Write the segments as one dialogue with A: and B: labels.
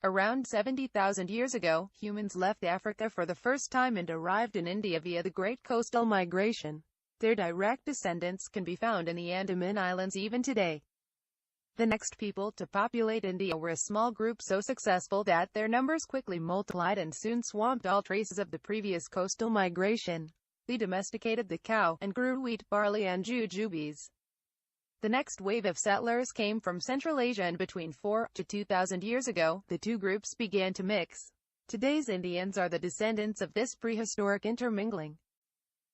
A: Around 70,000 years ago, humans left Africa for the first time and arrived in India via the Great Coastal Migration. Their direct descendants can be found in the Andaman Islands even today. The next people to populate India were a small group so successful that their numbers quickly multiplied and soon swamped all traces of the previous coastal migration. They domesticated the cow, and grew wheat, barley and jujubes. The next wave of settlers came from Central Asia, and between 4 to 2,000 years ago, the two groups began to mix. Today's Indians are the descendants of this prehistoric intermingling.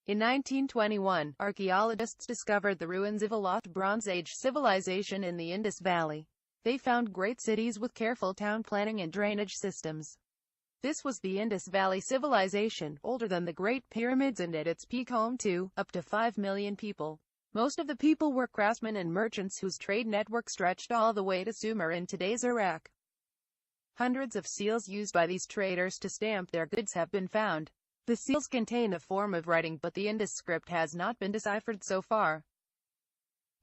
A: In 1921, archaeologists discovered the ruins of a lost Bronze Age civilization in the Indus Valley. They found great cities with careful town planning and drainage systems. This was the Indus Valley civilization, older than the Great Pyramids and at its peak home to, up to 5 million people. Most of the people were craftsmen and merchants whose trade network stretched all the way to Sumer in today's Iraq. Hundreds of seals used by these traders to stamp their goods have been found. The seals contain a form of writing, but the Indus script has not been deciphered so far.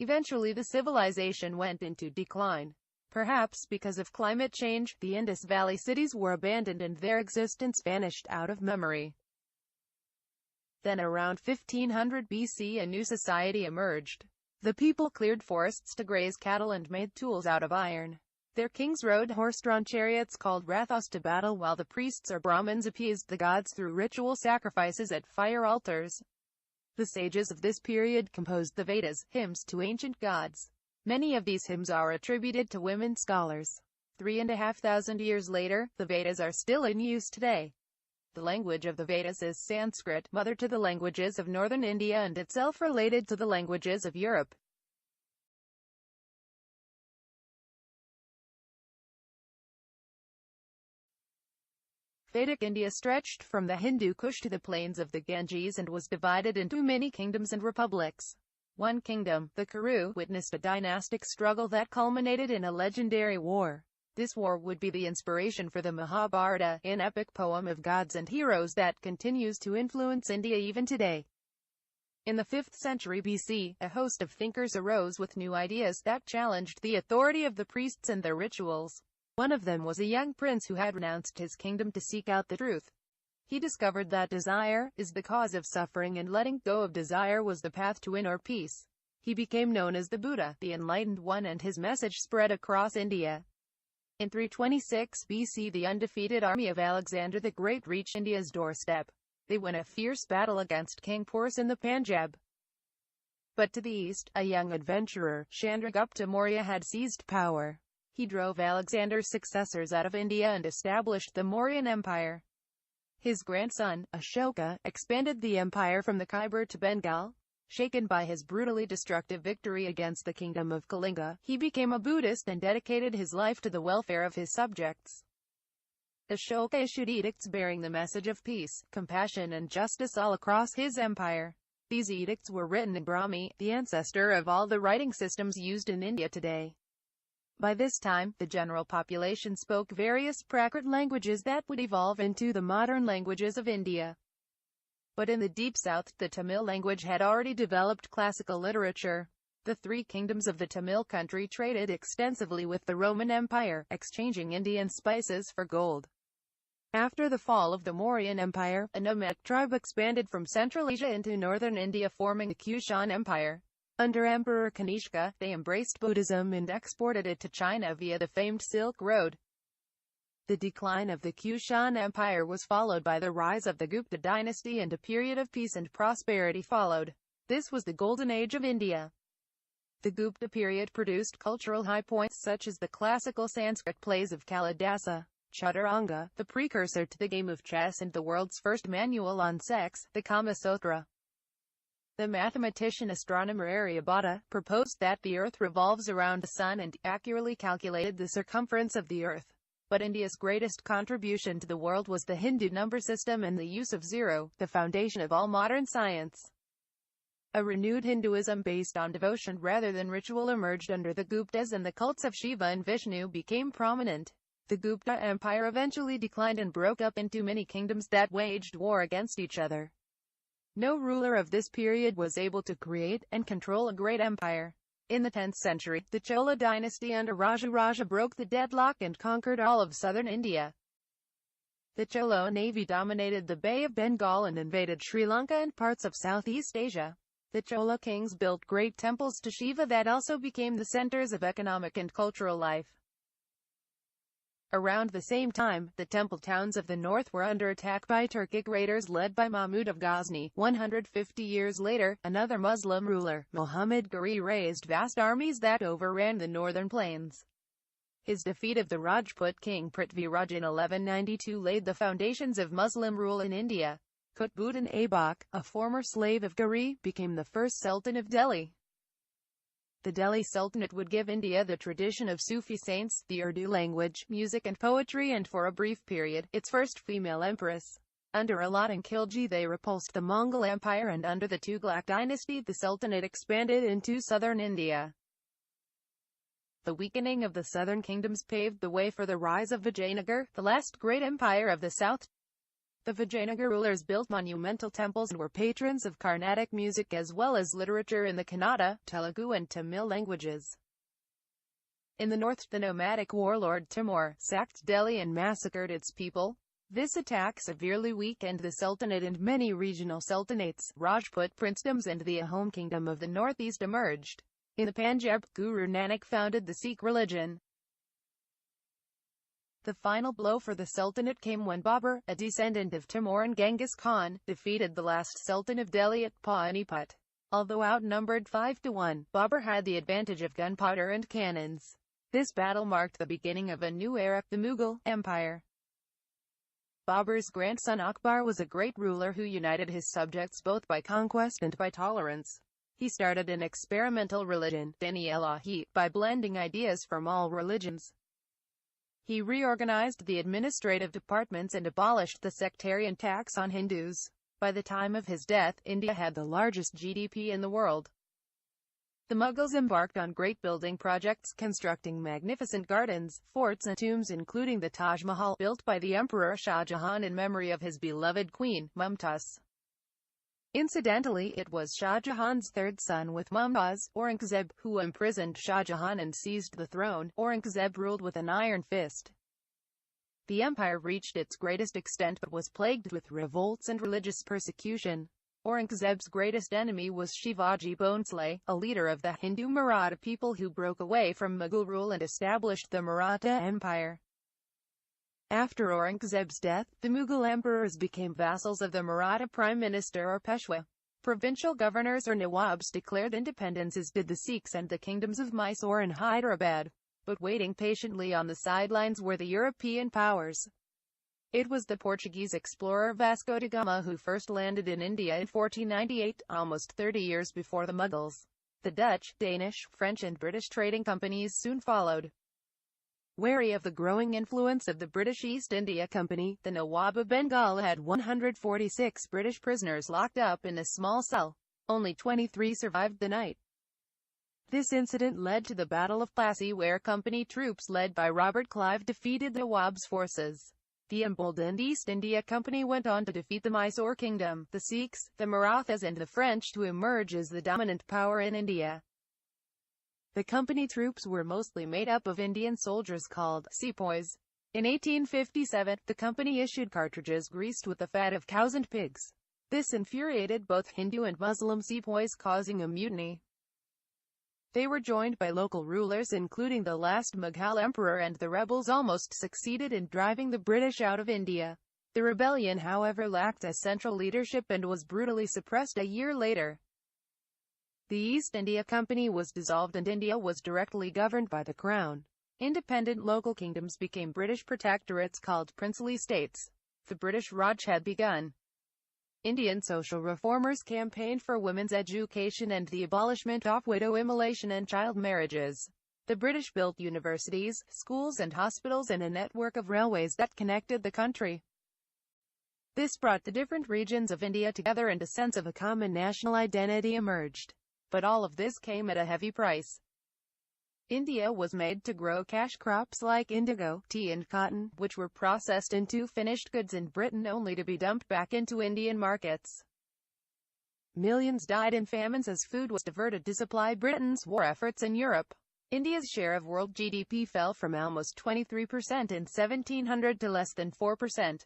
A: Eventually the civilization went into decline. Perhaps because of climate change, the Indus Valley cities were abandoned and their existence vanished out of memory. Then around 1500 BC a new society emerged. The people cleared forests to graze cattle and made tools out of iron. Their kings rode horse-drawn chariots called rathas to battle, while the priests or Brahmins appeased the gods through ritual sacrifices at fire altars. The sages of this period composed the Vedas, hymns to ancient gods. Many of these hymns are attributed to women scholars. 3,500 years later, the Vedas are still in use today. The language of the Vedas is Sanskrit, mother to the languages of northern India and itself related to the languages of Europe. Vedic India stretched from the Hindu Kush to the plains of the Ganges and was divided into many kingdoms and republics. One kingdom, the Kuru, witnessed a dynastic struggle that culminated in a legendary war. This war would be the inspiration for the Mahabharata, an epic poem of gods and heroes that continues to influence India even today. In the 5th century BC, a host of thinkers arose with new ideas that challenged the authority of the priests and their rituals. One of them was a young prince who had renounced his kingdom to seek out the truth. He discovered that desire is the cause of suffering, and letting go of desire was the path to inner peace. He became known as the Buddha, the Enlightened One, and his message spread across India. In 326 BC, the undefeated army of Alexander the Great reached India's doorstep. They won a fierce battle against King Porus in the Punjab. But to the east, a young adventurer, Chandragupta Maurya, had seized power. He drove Alexander's successors out of India and established the Mauryan Empire. His grandson, Ashoka, expanded the empire from the Khyber to Bengal. Shaken by his brutally destructive victory against the kingdom of Kalinga, he became a Buddhist and dedicated his life to the welfare of his subjects. Ashoka issued edicts bearing the message of peace, compassion and justice all across his empire. These edicts were written in Brahmi, the ancestor of all the writing systems used in India today. By this time, the general population spoke various Prakrit languages that would evolve into the modern languages of India. But in the deep south, the Tamil language had already developed classical literature. The three kingdoms of the Tamil country traded extensively with the Roman Empire, exchanging Indian spices for gold. After the fall of the Mauryan Empire, a nomadic tribe expanded from Central Asia into northern India, forming the Kushan Empire. Under Emperor Kanishka, they embraced Buddhism and exported it to China via the famed Silk Road. The decline of the Kushan Empire was followed by the rise of the Gupta dynasty, and a period of peace and prosperity followed. This was the Golden Age of India. The Gupta period produced cultural high points such as the classical Sanskrit plays of Kalidasa, Chaturanga, the precursor to the game of chess, and the world's first manual on sex, the Kama Sutra. The mathematician astronomer Aryabhata proposed that the Earth revolves around the Sun and accurately calculated the circumference of the Earth. But India's greatest contribution to the world was the Hindu number system and the use of zero, the foundation of all modern science. A renewed Hinduism based on devotion rather than ritual emerged under the Guptas, and the cults of Shiva and Vishnu became prominent. The Gupta Empire eventually declined and broke up into many kingdoms that waged war against each other. No ruler of this period was able to create and control a great empire. In the 10th century, the Chola dynasty under Rajaraja broke the deadlock and conquered all of southern India. The Cholo navy dominated the Bay of Bengal and invaded Sri Lanka and parts of Southeast Asia. The Chola kings built great temples to Shiva that also became the centers of economic and cultural life. Around the same time, the temple towns of the north were under attack by Turkic raiders led by Mahmud of Ghazni. 150 years later, another Muslim ruler, Muhammad Ghori, raised vast armies that overran the northern plains. His defeat of the Rajput king Prithviraj in 1192 laid the foundations of Muslim rule in India. Qutbuddin Aibak, a former slave of Ghori, became the first sultan of Delhi. The Delhi Sultanate would give India the tradition of Sufi saints, the Urdu language, music and poetry, and for a brief period, its first female empress. Under Alauddin Khilji they repulsed the Mongol Empire, and under the Tughlaq dynasty the Sultanate expanded into southern India. The weakening of the southern kingdoms paved the way for the rise of Vijayanagar, the last great empire of the south. The Vijayanagar rulers built monumental temples and were patrons of Carnatic music as well as literature in the Kannada, Telugu and Tamil languages. In the north, the nomadic warlord Timur sacked Delhi and massacred its people. This attack severely weakened the Sultanate, and many regional sultanates, Rajput princedoms and the Ahom kingdom of the northeast emerged. In the Punjab, Guru Nanak founded the Sikh religion. The final blow for the Sultanate came when Babur, a descendant of Timur and Genghis Khan, defeated the last Sultan of Delhi at Panipat. Although outnumbered 5-1, Babur had the advantage of gunpowder and cannons. This battle marked the beginning of a new era, the Mughal Empire. Babur's grandson Akbar was a great ruler who united his subjects both by conquest and by tolerance. He started an experimental religion, Din-e-Ilahi, by blending ideas from all religions. He reorganized the administrative departments and abolished the sectarian tax on Hindus. By the time of his death, India had the largest GDP in the world. The Mughals embarked on great building projects, constructing magnificent gardens, forts and tombs, including the Taj Mahal, built by the Emperor Shah Jahan in memory of his beloved queen, Mumtaz. Incidentally, it was Shah Jahan's third son with Mumtaz, Aurangzeb, who imprisoned Shah Jahan and seized the throne. Aurangzeb ruled with an iron fist. The empire reached its greatest extent but was plagued with revolts and religious persecution. Aurangzeb's greatest enemy was Shivaji Bhonsle, a leader of the Hindu Maratha people who broke away from Mughal rule and established the Maratha Empire. After Aurangzeb's death, the Mughal emperors became vassals of the Maratha prime minister or Peshwa. Provincial governors or Nawabs declared independence, as did the Sikhs and the kingdoms of Mysore and Hyderabad. But waiting patiently on the sidelines were the European powers. It was the Portuguese explorer Vasco da Gama who first landed in India in 1498, almost 30 years before the Mughals. The Dutch, Danish, French and British trading companies soon followed. Wary of the growing influence of the British East India Company, the Nawab of Bengal had 146 British prisoners locked up in a small cell. Only 23 survived the night. This incident led to the Battle of Plassey, where company troops led by Robert Clive defeated the Nawab's forces. The emboldened East India Company went on to defeat the Mysore Kingdom, the Sikhs, the Marathas and the French to emerge as the dominant power in India. The company troops were mostly made up of Indian soldiers called sepoys. In 1857, the company issued cartridges greased with the fat of cows and pigs. This infuriated both Hindu and Muslim sepoys, causing a mutiny. They were joined by local rulers including the last Mughal emperor, and the rebels almost succeeded in driving the British out of India. The rebellion, however, lacked a central leadership and was brutally suppressed a year later. The East India Company was dissolved and India was directly governed by the Crown. Independent local kingdoms became British protectorates called princely states. The British Raj had begun. Indian social reformers campaigned for women's education and the abolishment of widow immolation and child marriages. The British built universities, schools and hospitals and a network of railways that connected the country. This brought the different regions of India together and a sense of a common national identity emerged. But all of this came at a heavy price. India was made to grow cash crops like indigo, tea and cotton, which were processed into finished goods in Britain only to be dumped back into Indian markets. Millions died in famines as food was diverted to supply Britain's war efforts in Europe. India's share of world GDP fell from almost 23% in 1700 to less than 4%.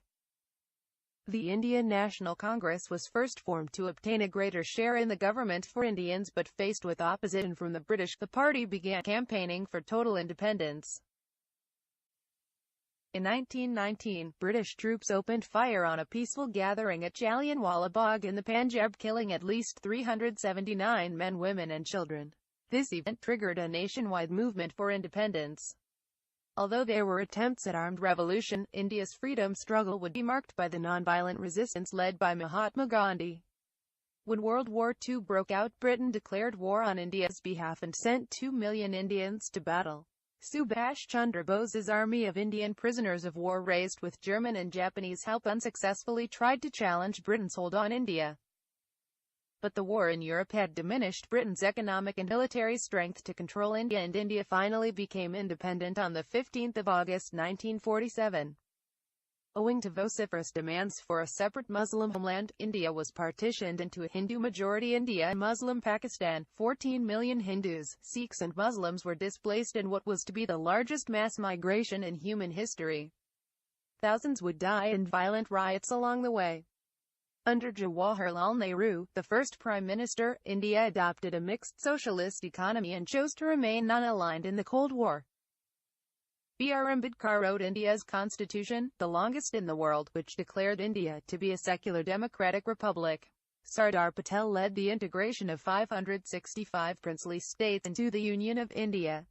A: The Indian National Congress was first formed to obtain a greater share in the government for Indians, but faced with opposition from the British, the party began campaigning for total independence. In 1919, British troops opened fire on a peaceful gathering at Jallianwala Bagh in the Punjab, killing at least 379 men, women and children. This event triggered a nationwide movement for independence. Although there were attempts at armed revolution, India's freedom struggle would be marked by the nonviolent resistance led by Mahatma Gandhi. When World War II broke out, Britain declared war on India's behalf and sent 2 million Indians to battle. Subhash Chandra Bose's army of Indian prisoners of war, raised with German and Japanese help, unsuccessfully tried to challenge Britain's hold on India. But the war in Europe had diminished Britain's economic and military strength to control India, and India finally became independent on 15 August 1947. Owing to vociferous demands for a separate Muslim homeland, India was partitioned into a Hindu-majority India and Muslim Pakistan. 14 million Hindus, Sikhs and Muslims were displaced in what was to be the largest mass migration in human history. Thousands would die in violent riots along the way. Under Jawaharlal Nehru, the first Prime Minister, India adopted a mixed socialist economy and chose to remain non-aligned in the Cold War. B.R. Ambedkar wrote India's constitution, the longest in the world, which declared India to be a secular democratic republic. Sardar Patel led the integration of 565 princely states into the Union of India.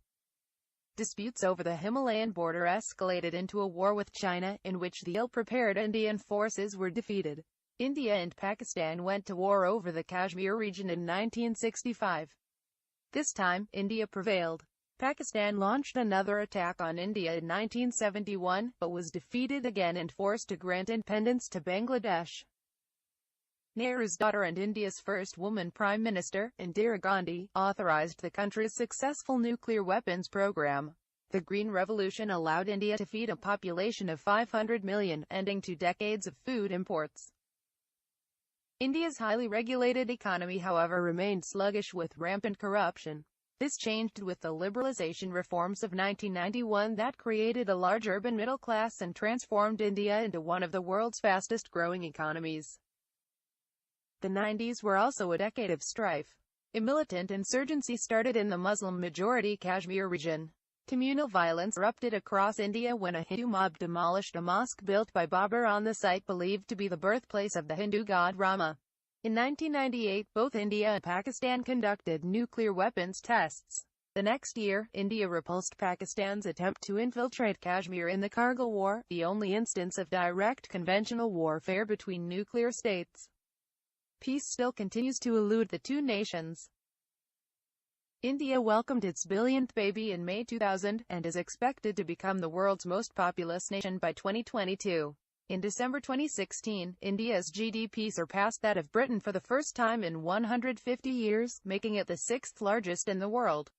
A: Disputes over the Himalayan border escalated into a war with China, in which the ill-prepared Indian forces were defeated. India and Pakistan went to war over the Kashmir region in 1965. This time, India prevailed. Pakistan launched another attack on India in 1971, but was defeated again and forced to grant independence to Bangladesh. Nehru's daughter and India's first woman Prime Minister, Indira Gandhi, authorized the country's successful nuclear weapons program. The Green Revolution allowed India to feed a population of 500 million, ending 2 decades of food imports. India's highly regulated economy, however, remained sluggish with rampant corruption. This changed with the liberalization reforms of 1991 that created a large urban middle class and transformed India into one of the world's fastest-growing economies. The 90s were also a decade of strife. A militant insurgency started in the Muslim-majority Kashmir region. Communal violence erupted across India when a Hindu mob demolished a mosque built by Babur on the site believed to be the birthplace of the Hindu god Rama. In 1998, both India and Pakistan conducted nuclear weapons tests. The next year, India repulsed Pakistan's attempt to infiltrate Kashmir in the Kargil War, the only instance of direct conventional warfare between nuclear states. Peace still continues to elude the two nations. India welcomed its billionth baby in May 2000, and is expected to become the world's most populous nation by 2022. In December 2016, India's GDP surpassed that of Britain for the first time in 150 years, making it the 6th largest in the world.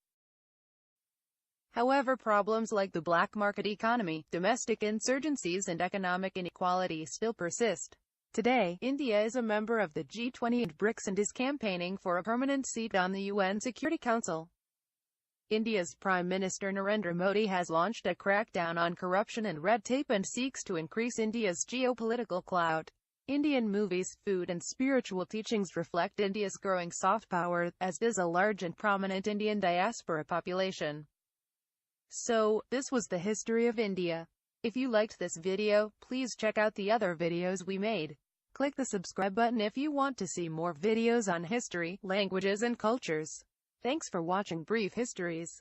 A: However, problems like the black market economy, domestic insurgencies and economic inequality still persist. Today, India is a member of the G20 and BRICS and is campaigning for a permanent seat on the UN Security Council. India's Prime Minister Narendra Modi has launched a crackdown on corruption and red tape and seeks to increase India's geopolitical clout. Indian movies, food and spiritual teachings reflect India's growing soft power, as does a large and prominent Indian diaspora population. So, this was the history of India. If you liked this video, please check out the other videos we made. Click the subscribe button if you want to see more videos on history, languages and cultures. Thanks for watching Brief Histories.